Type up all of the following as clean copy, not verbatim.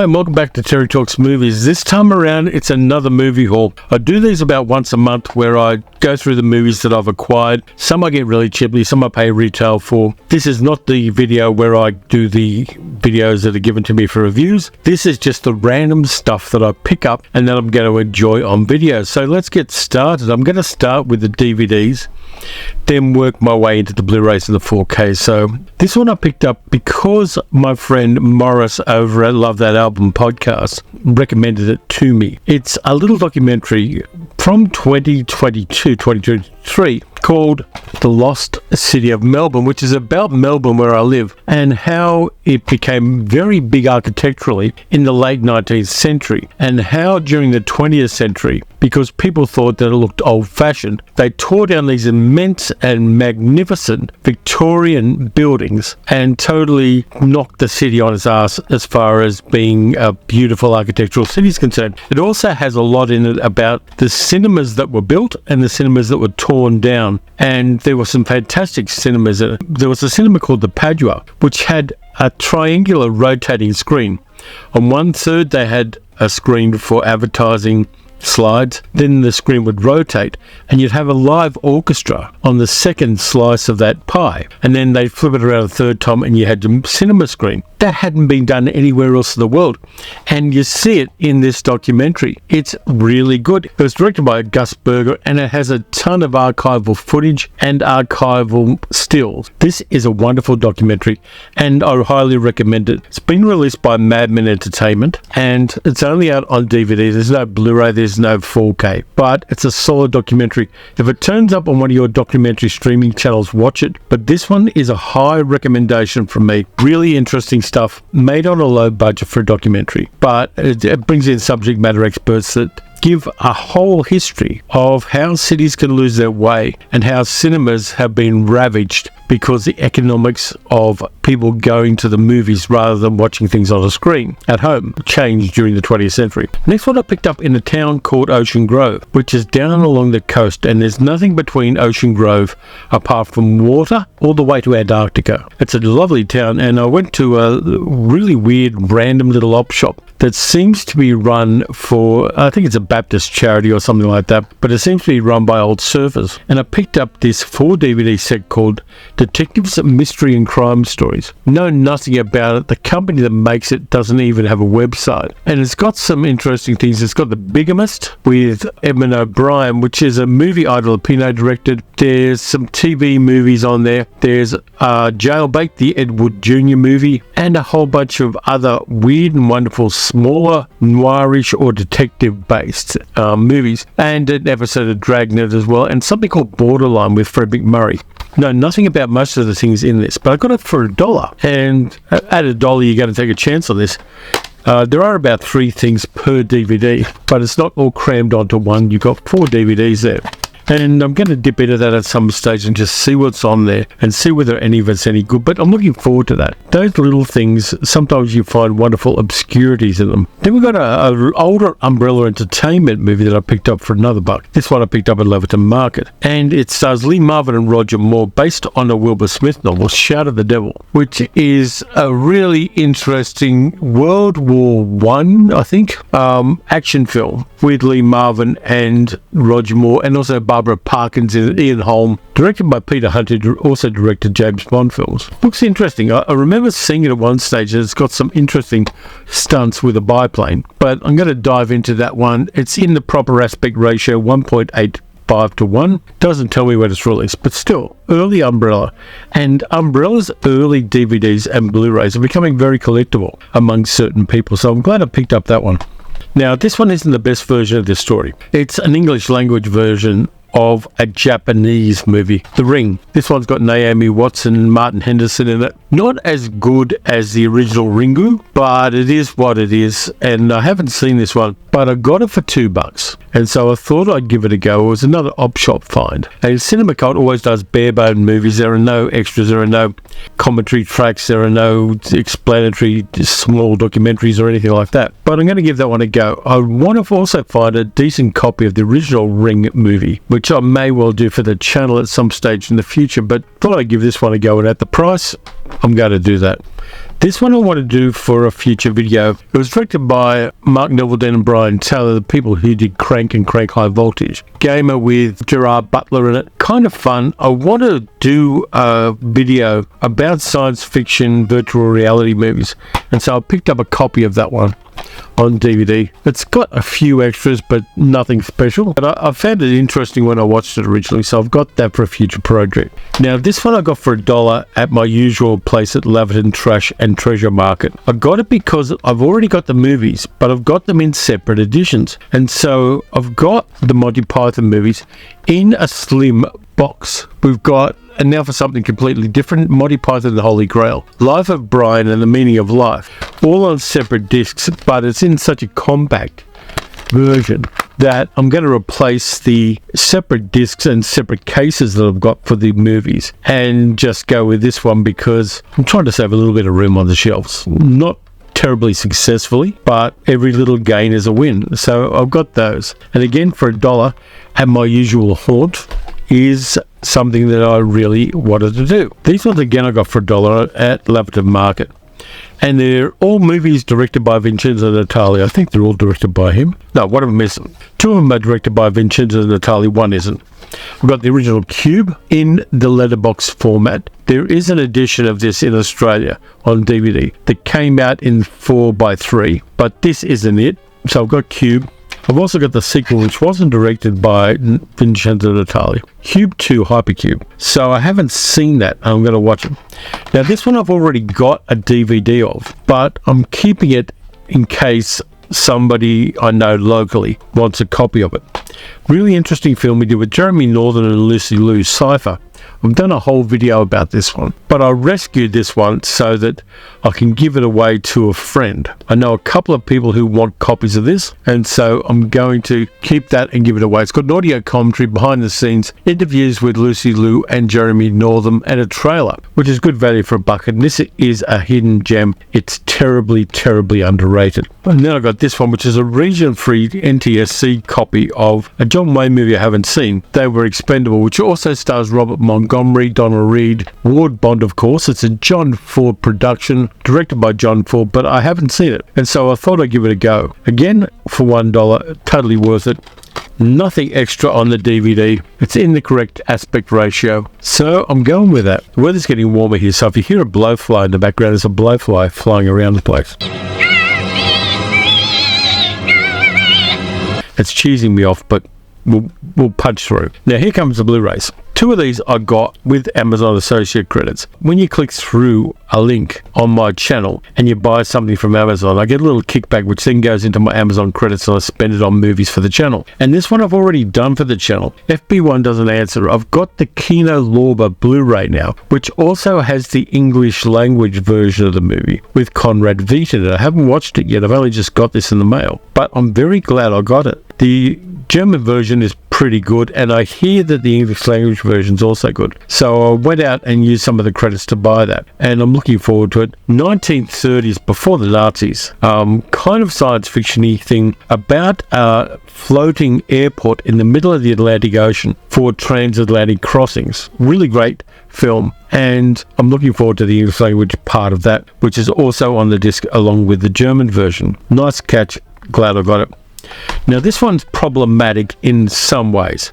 and welcome back to Terry Talks Movies. This time around, it's another movie haul. I do these about once a month where I go through the movies that I've acquired. Some I get really cheaply, some I pay retail for. This is not the video where I do the videos that are given to me for reviews. This is just the random stuff that I pick up and that I'm going to enjoy on video. So let's get started. I'm going to start with the DVDs, then work my way into the Blu-rays and the 4K. So this one I picked up because my friend Morris over at Love That Album podcast recommended it to me. It's a little documentary from 2023 called The Lost City of Melbourne, which is about Melbourne where I live and how it became very big architecturally in the late 19th century, and how during the 20th century, because people thought that it looked old-fashioned, they tore down these immense and magnificent Victorian buildings and totally knocked the city on its ass as far as being a beautiful architectural city is concerned. It also has a lot in it about the cinemas that were built and the cinemas that were torn down, and there were some fantastic cinemas in it. There was a cinema called the Padua, which had a triangular rotating screen. On one third they had a screen for advertising slides, then the screen would rotate and you'd have a live orchestra on the second slice of that pie, and then they'd flip it around a third time and you had the cinema screen. That hadn't been done anywhere else in the world, and you see it in this documentary. It's really good. It was directed by Gus Berger and it has a ton of archival footage and archival stills. This is a wonderful documentary and I highly recommend it. It's been released by Madman Entertainment and it's only out on DVD. There's no Blu-ray, there's no 4K, but it's a solid documentary. If it turns up on one of your documentary streaming channels, watch it. But this one is a high recommendation from me. Really interesting stuff, made on a low budget for a documentary, but it brings in subject matter experts that give a whole history of how cities can lose their way and how cinemas have been ravaged because the economics of people going to the movies rather than watching things on a screen at home changed during the 20th century. Next one I picked up in a town called Ocean Grove, which is down along the coast, and there's nothing between Ocean Grove apart from water all the way to Antarctica. It's a lovely town, and I went to a really weird random little op shop that seems to be run for, I think it's a Baptist charity or something like that, but it seems to be run by old surfers. And I picked up this 4 DVD set called Detectives, Mystery and Crime Stories. Know nothing about it. The company that makes it doesn't even have a website. And it's got some interesting things. It's got The Bigamist with Edmund O'Brien, which is a movie Idol Pino directed. There's some TV movies on there. There's Jailbait, the Ed Wood Jr. movie, and a whole bunch of other weird and wonderful smaller noirish or detective-based movies, and an episode of Dragnet as well, and something called Borderline with Fred McMurray. Know nothing about most of the things in this, but I got it for $1, and at $1 you're going to take a chance on this. There are about 3 things per DVD, but it's not all crammed onto one. You've got 4 DVDs there. And I'm going to dip into that at some stage and just see what's on there and see whether any of it's any good. But I'm looking forward to that. Those little things, sometimes you find wonderful obscurities in them. Then we've got an older Umbrella Entertainment movie that I picked up for $1. This one I picked up at Leverton Market. And it stars Lee Marvin and Roger Moore, based on a Wilbur Smith novel, Shout of the Devil, which is a really interesting World War I, I think, action film with Lee Marvin and Roger Moore, and also Barbara Parkins and Ian Holm, directed by Peter Hunter, who also directed James Bond films. Looks interesting. I remember seeing it at one stage, and it's got some interesting stunts with a biplane, but I'm going to dive into that one. It's in the proper aspect ratio, 1.85 to 1. Doesn't tell me when it's released, but still, early Umbrella. And Umbrella's early DVDs and Blu-rays are becoming very collectible among certain people, so I'm glad I picked up that one. Now, this one isn't the best version of this story. It's an English language version of a Japanese movie, The Ring. This one's got Naomi Watts and Martin Henderson in it. Not as good as the original Ringu, but it is what it is. And I haven't seen this one, but I got it for $2. And so I thought I'd give it a go. It was another op shop find. And Cinema Cult always does bare-bone movies. There are no extras, there are no commentary tracks, there are no explanatory small documentaries or anything like that. But I'm going to give that one a go. I want to also find a decent copy of the original Ring movie, which I may well do for the channel at some stage in the future, but thought I'd give this one a go, and at the price, I'm going to do that. This one I want to do for a future video. It was directed by Mark Neveldine and Brian Taylor, the people who did Crank and Crank High Voltage. Gamer with Gerard Butler in it. Kind of fun. I want to do a video about science fiction virtual reality movies, and so I picked up a copy of that one on DVD. It's got a few extras, but nothing special. But I found it interesting when I watched it originally, so I've got that for a future project. Now, this one I got for $1 at my usual place at Laverton Trash and Treasure Market. I got it because I've already got the movies, but I've got them in separate editions. And so I've got the Monty Python movies in a slim box. We've got, and now for something completely different, Monty Python and the Holy Grail, Life of Brian and the Meaning of Life, all on separate discs, but it's in such a compact version that I'm going to replace the separate discs and separate cases that I've got for the movies and just go with this one because I'm trying to save a little bit of room on the shelves. Not terribly successfully, but every little gain is a win. So I've got those. And again, for $1 at my usual haunt is something that I really wanted to do. These ones again I got for $1 at Laverton Market. And they're all movies directed by Vincenzo Natali. I think they're all directed by him. No, one of them isn't. Two of them are directed by Vincenzo Natali, one isn't. We've got the original Cube in the letterbox format. There is an edition of this in Australia on DVD that came out in 4:3, but this isn't it. So I've got Cube. I've also got the sequel, which wasn't directed by Vincenzo Natali, Cube 2 Hypercube. So I haven't seen that. I'm going to watch it. Now, this one I've already got a DVD of, but I'm keeping it in case somebody I know locally wants a copy of it. Really interesting film we did with Jeremy Northern and Lucy Liu, Cypher. I've done a whole video about this one, but I rescued this one so that I can give it away to a friend. I know a couple of people who want copies of this, and so I'm going to keep that and give it away. It's got an audio commentary, behind the scenes, interviews with Lucy Liu and Jeremy Northam, and a trailer, which is good value for a buck. And this is a hidden gem. It's terribly, terribly underrated. And then I got this one, which is a region-free NTSC copy of a John Wayne movie I haven't seen, They Were Expendable, which also stars Robert Montgomery, Donald Reed, Ward Bond, of course. It's a John Ford production, directed by John Ford, but I haven't seen it, and so I thought I'd give it a go. Again, for $1, totally worth it. Nothing extra on the DVD. It's in the correct aspect ratio, so I'm going with that. The weather's getting warmer here, so if you hear a blowfly in the background, there's a blowfly flying around the place. It's cheesing me off, but we'll punch through. Now here comes the Blu-rays. Two of these I got with Amazon Associate credits. When you click through a link on my channel and you buy something from Amazon, I get a little kickback which then goes into my Amazon credits and I spend it on movies for the channel. And this one I've already done for the channel. FB1 doesn't answer. I've got the Kino Lorber Blu-ray now, which also has the English language version of the movie with Conrad Veidt in it. I haven't watched it yet. I've only just got this in the mail, but I'm very glad I got it. The German version is pretty good, and I hear that the English language version is also good. So I went out and used some of the credits to buy that, and I'm looking forward to it. 1930s, before the Nazis, kind of science fiction-y thing about a floating airport in the middle of the Atlantic Ocean for transatlantic crossings. Really great film, and I'm looking forward to the English language part of that, which is also on the disc along with the German version. Nice catch, glad I got it. Now this one's problematic in some ways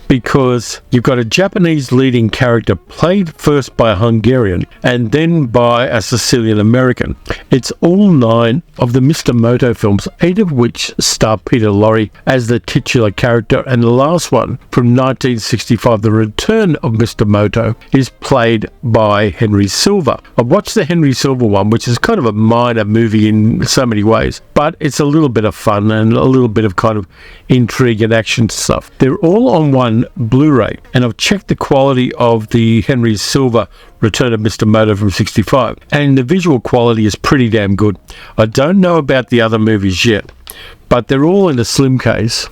because you've got a Japanese leading character played first by a Hungarian and then by a Sicilian American. It's all 9 of the Mr. Moto films, 8 of which star Peter Lorre as the titular character, and the last one from 1965, The Return of Mr. Moto, is played by Henry Silva. I've watched the Henry Silva one, which is kind of a minor movie in so many ways, but it's a little bit of fun and a little bit of kind of intrigue and action stuff. They're all on one Blu-ray, and I've checked the quality of the Henry Silva Return of Mr. Moto from 65, and the visual quality is pretty damn good. I don't know about the other movies yet, but they're all in a slim case.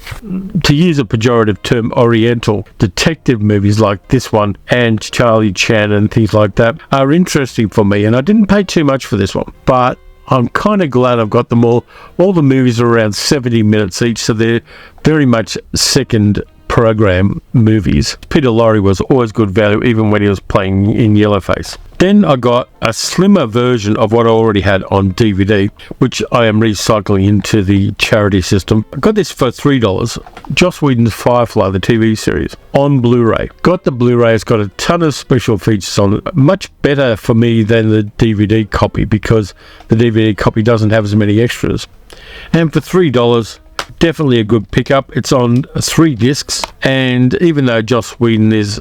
To use a pejorative term, Oriental detective movies like this one and Charlie Chan and things like that are interesting for me, and I didn't pay too much for this one, but I'm kind of glad I've got them all. All the movies are around 70 minutes each, so they're very much second program movies. Peter Lorre was always good value, even when he was playing in Yellowface. Then I got a slimmer version of what I already had on DVD, which I am recycling into the charity system. I got this for $3. Joss Whedon's Firefly, the TV series, on Blu-ray. Got the Blu-ray. It's got a ton of special features on it. Much better for me than the DVD copy because the DVD copy doesn't have as many extras. And for $3, definitely a good pickup. It's on 3 discs, and even though Joss Whedon is,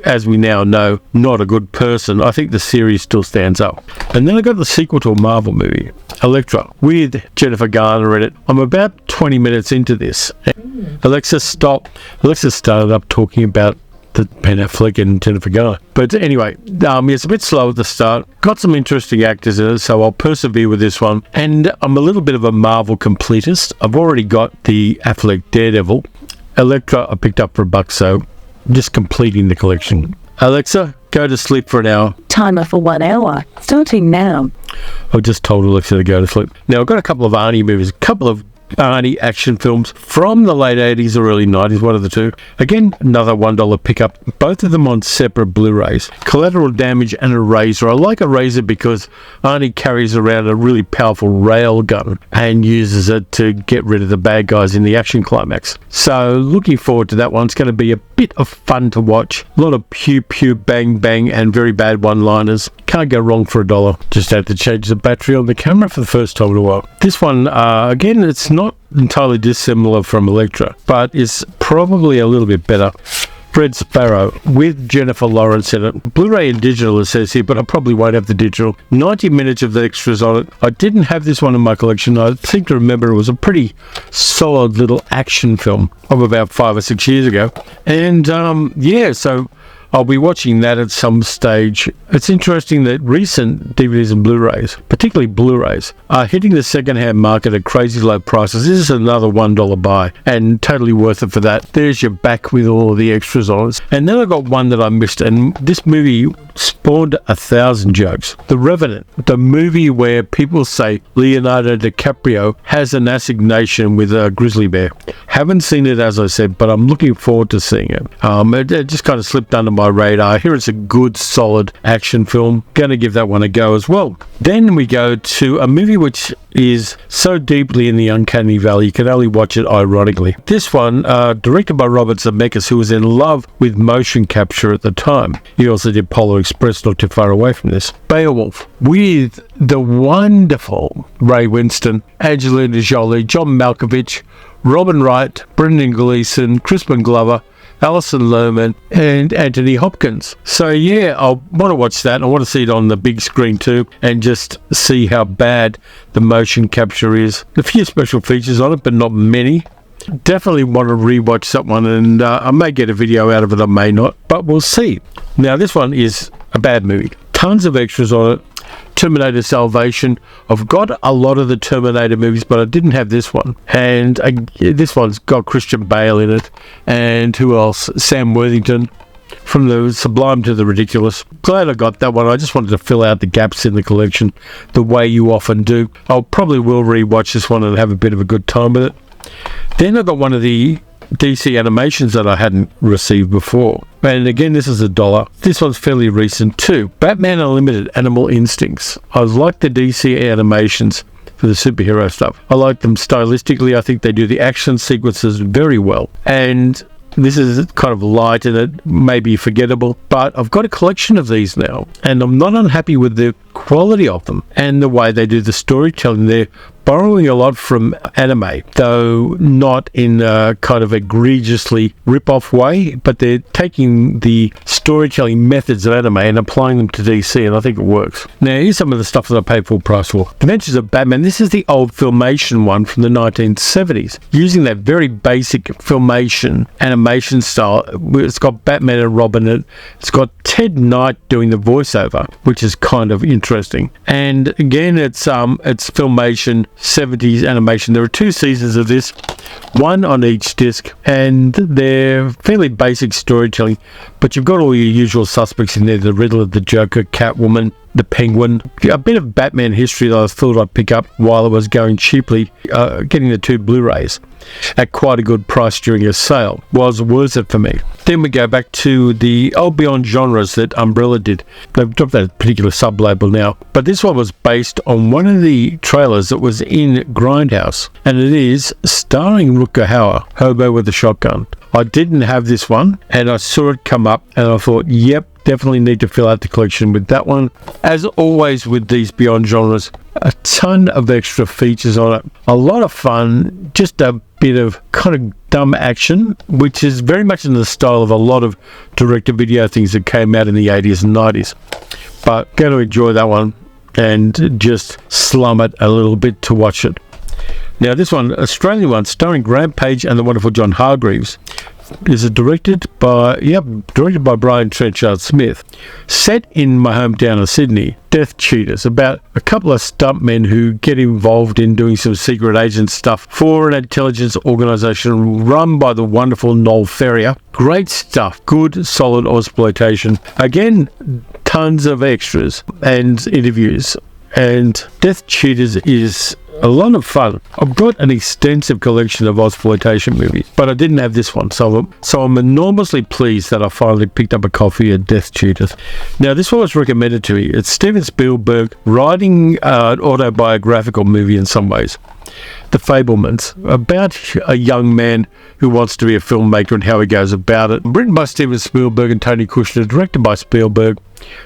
as we now know, not a good person, I think the series still stands up. And then I got the sequel to a Marvel movie, Outre, with Jennifer Garner in it. I'm about 20 minutes into this. Alexa, stop. Alexa started up talking about the Ben Affleck and Jennifer Garner. But anyway, it's a bit slow at the start. Got some interesting actors in it, so I'll persevere with this one. And I'm a little bit of a Marvel completist. I've already got the Affleck Daredevil. Elektra I picked up for $1, so I'm just completing the collection. Alexa, go to sleep for an hour. Timer for 1 hour, starting now. I just told Alexa to go to sleep. Now, I've got a couple of Arnie movies, a couple of Arnie action films from the late 80s or early 90s, one of the two. Again, another $1 pickup, both of them on separate Blu-rays. Collateral Damage and Eraser. I like Eraser because Arnie carries around a really powerful rail gun and uses it to get rid of the bad guys in the action climax. So looking forward to that one. It's going to be a bit of fun to watch. A lot of pew pew bang bang and very bad one-liners. Can't go wrong for $1. Just had to change the battery on the camera for the first time in a while. This one, again, it's not entirely dissimilar from Elektra, but is probably a little bit better. Red Sparrow with Jennifer Lawrence in it. Blu-ray and digital, it says here, but I probably won't have the digital. 90 minutes of the extras on it. I didn't have this one in my collection. I seem to remember it was a pretty solid little action film of about 5 or 6 years ago. And yeah, so I'll be watching that at some stage. It's interesting that recent DVDs and Blu-rays, particularly Blu-rays, are hitting the second-hand market at crazy low prices. This is another $1 buy and totally worth it for that. There's your back with all of the extras on it. And then I got one that I missed, and this movie spawned 1,000 jokes. The Revenant, the movie where people say Leonardo DiCaprio has an assignation with a grizzly bear. Haven't seen it, as I said, but I'm looking forward to seeing it. It just kind of slipped under my radar. Here it's a good, solid action film. Gonna give that one a go as well. Then we go to a movie which is so deeply in the uncanny valley you can only watch it ironically. This one, directed by Robert Zemeckis, who was in love with motion capture at the time. He also did Polar Express, not too far away from this. Beowulf, with the wonderful Ray Winston, Angelina Jolie, John Malkovich, Robin Wright, Brendan Gleeson, Crispin Glover, Alison Lerman, and Anthony Hopkins. So yeah, I want to watch that. I want to see it on the big screen too, and just see how bad the motion capture is. A few special features on it, but not many. Definitely want to rewatch someone, and I may get a video out of it, I may not, but we'll see. Now this one is a bad movie. Tons of extras on it. Terminator Salvation. I've got a lot of the Terminator movies, but I didn't have this one. And this one's got Christian Bale in it. And who else? Sam Worthington. From the sublime to the ridiculous. Glad I got that one. I just wanted to fill out the gaps in the collection the way you often do. I probably will rewatch this one and have a bit of a good time with it. Then I got one of the DC animations that I hadn't received before. And again, this is $1. This one's fairly recent too. Batman Unlimited Animal Instincts. I like the DC animations for the superhero stuff. I like them stylistically. I think they do the action sequences very well. And this is kind of light and it may be forgettable, but I've got a collection of these now, and I'm not unhappy with the quality of them and the way they do the storytelling. They're borrowing a lot from anime, though not in a kind of egregiously rip-off way, but they're taking the storytelling methods of anime and applying them to DC, and I think it works. Now, here's some of the stuff that I paid full price for. Adventures of Batman. This is the old Filmation one from the 1970s, using that very basic Filmation animation style. It's got Batman and Robin in it. It's got Ted Knight doing the voiceover, which is kind of interesting. And again, it's Filmation 70s animation. There are 2 seasons of this, one on each disc, and they're fairly basic storytelling, but you've got all your usual suspects in there: the Riddler, the Joker, Catwoman, the Penguin. A bit of Batman history that I thought I'd pick up while I was going cheaply, getting the 2 Blu-rays. at quite a good price during a sale. Was worth it for me. Then we go back to the old Beyond Genres that Umbrella did. They've dropped that particular sub-label now, but this one was based on one of the trailers that was in Grindhouse, and it is starring Rutger Hauer, Hobo with a Shotgun. I didn't have this one, and I saw it come up, and I thought, yep, definitely need to fill out the collection with that one. As always with these Beyond Genres, a ton of extra features on it. A lot of fun, just a bit of kind of dumb action, which is very much in the style of a lot of direct-to-video things that came out in the 80s and 90s. But going to enjoy that one and just slum it a little bit to watch it. Now this one, Australian one, starring Graham Page and the wonderful John Hargreaves, is directed by Brian Trenchard Smith. Set in my hometown of Sydney, Death Cheaters, about a couple of stuntmen who get involved in doing some secret agent stuff for an intelligence organisation run by the wonderful Noel Ferrier. Great stuff, good solid exploitation. Again, tons of extras and interviews, and Death Cheaters is a lot of fun. I've got an extensive collection of exploitation movies, but I didn't have this one, so I'm enormously pleased that I finally picked up a copy of Death Cheaters. Now, this one was recommended to me. It's Steven Spielberg writing an autobiographical movie in some ways. The Fablemans, about a young man who wants to be a filmmaker and how he goes about it. Written by Steven Spielberg and Tony Kushner, directed by Spielberg.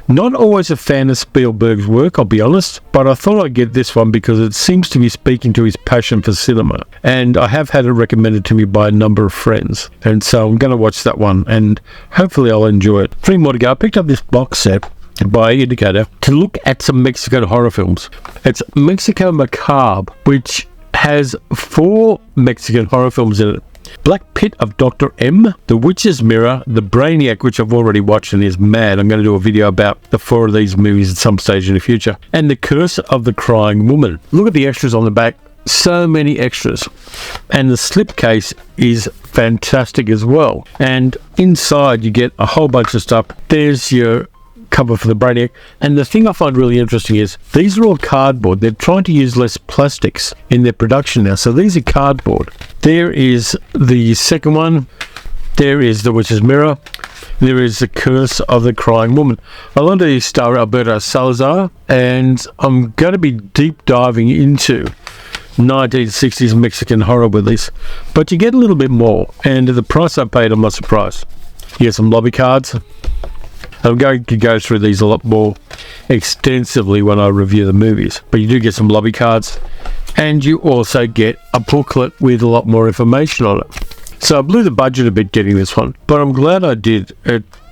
Not always a fan of Spielberg's work, I'll be honest, but I thought I'd get this one because it seems to be speaking to his passion for cinema. And I have had it recommended to me by a number of friends. And so I'm going to watch that one and hopefully I'll enjoy it. 3 more to go. I picked up this box set by Indicator to look at some Mexican horror films. It's Mexico Macabre, which has 4 Mexican horror films in it. Black Pit of Dr. M, The Witch's Mirror, The Brainiac, which I've already watched and is mad. I'm going to do a video about the 4 of these movies at some stage in the future. And The Curse of the Crying Woman. Look at the extras on the back. So many extras. And the slipcase is fantastic as well. And inside you get a whole bunch of stuff. There's your cover for the Brainiac, and the thing I find really interesting is these are all cardboard. They're trying to use less plastics in their production now, so these are cardboard. There is the second one, there is The Witch's Mirror, there is The Curse of the Crying Woman. I love the star Alberto Salazar, and I'm going to be deep diving into 1960s Mexican horror with this, but you get a little bit more, and at the price I paid, I'm not surprised. You get some lobby cards. I'm going to go through these a lot more extensively when I review the movies, but you do get some lobby cards, and you also get a booklet with a lot more information on it. So I blew the budget a bit getting this one, but I'm glad I did.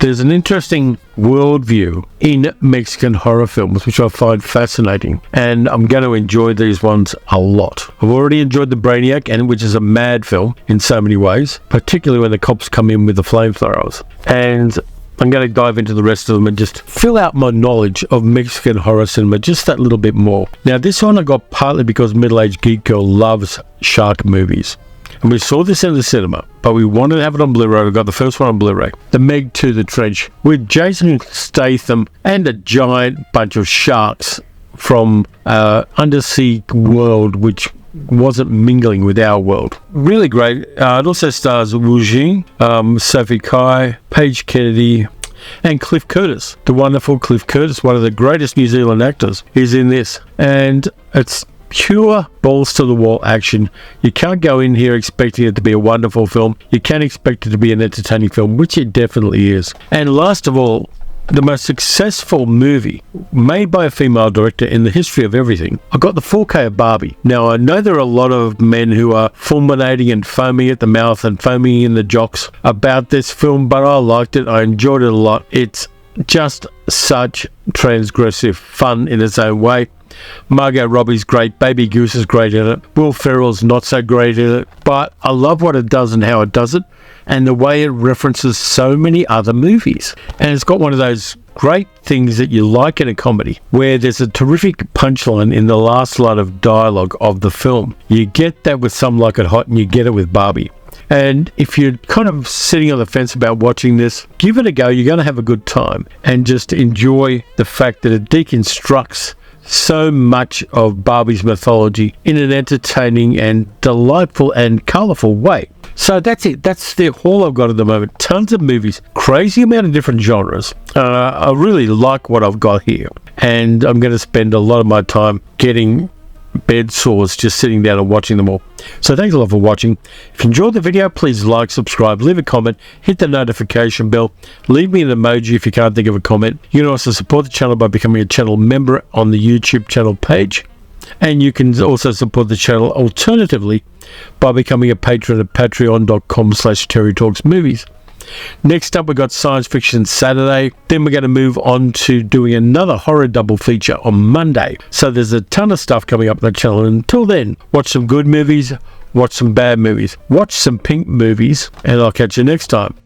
There's an interesting worldview in Mexican horror films, which I find fascinating, and I'm going to enjoy these ones a lot. I've already enjoyed The Brainiac, which is a mad film in so many ways, particularly when the cops come in with the flamethrowers. And I'm going to dive into the rest of them and just fill out my knowledge of Mexican horror cinema just that little bit more. Now, this one I got partly because Middle-Aged Geek Girl loves shark movies. And we saw this in the cinema, but we wanted to have it on Blu-ray. We got the first one on Blu-ray, The Meg 2, The Trench, with Jason Statham and a giant bunch of sharks from undersea world, which wasn't mingling with our world. Really great. It also stars Wu Jing, Sophie Kai, Paige Kennedy, and Cliff Curtis. The wonderful Cliff Curtis, one of the greatest New Zealand actors, is in this. And it's pure balls to the wall action. You can't go in here expecting it to be a wonderful film. You can expect it to be an entertaining film, which it definitely is. And last of all, the most successful movie made by a female director in the history of everything. I got the 4K of Barbie. Now, I know there are a lot of men who are fulminating and foaming at the mouth and foaming in the jocks about this film, but I liked it. I enjoyed it a lot. It's just such transgressive fun in its own way. Margot Robbie's great, Baby Goose is great in it, Will Ferrell's not so great in it, but I love what it does and how it does it, and the way it references so many other movies. And it's got one of those great things that you like in a comedy, where there's a terrific punchline in the last line of dialogue of the film. You get that with Some Like It Hot, and you get it with Barbie. And if you're kind of sitting on the fence about watching this, give it a go. You're going to have a good time, and just enjoy the fact that it deconstructs so much of Barbie's mythology in an entertaining and delightful and colourful way. So that's it. That's the haul I've got at the moment. Tons of movies, crazy amount of different genres. I really like what I've got here, and I'm going to spend a lot of my time getting bed sores just sitting down and watching them all. So thanks a lot for watching. If you enjoyed the video, please like, subscribe, leave a comment, hit the notification bell, leave me an emoji if you can't think of a comment. You can also support the channel by becoming a channel member on the YouTube channel page, and you can also support the channel alternatively by becoming a patron at patreon.com/terrytalksmovies. Next up, we got Science Fiction Saturday. Then we're going to move on to doing another horror double feature on Monday. So there's a ton of stuff coming up on the channel. And until then, watch some good movies, watch some bad movies, watch some pink movies, and I'll catch you next time.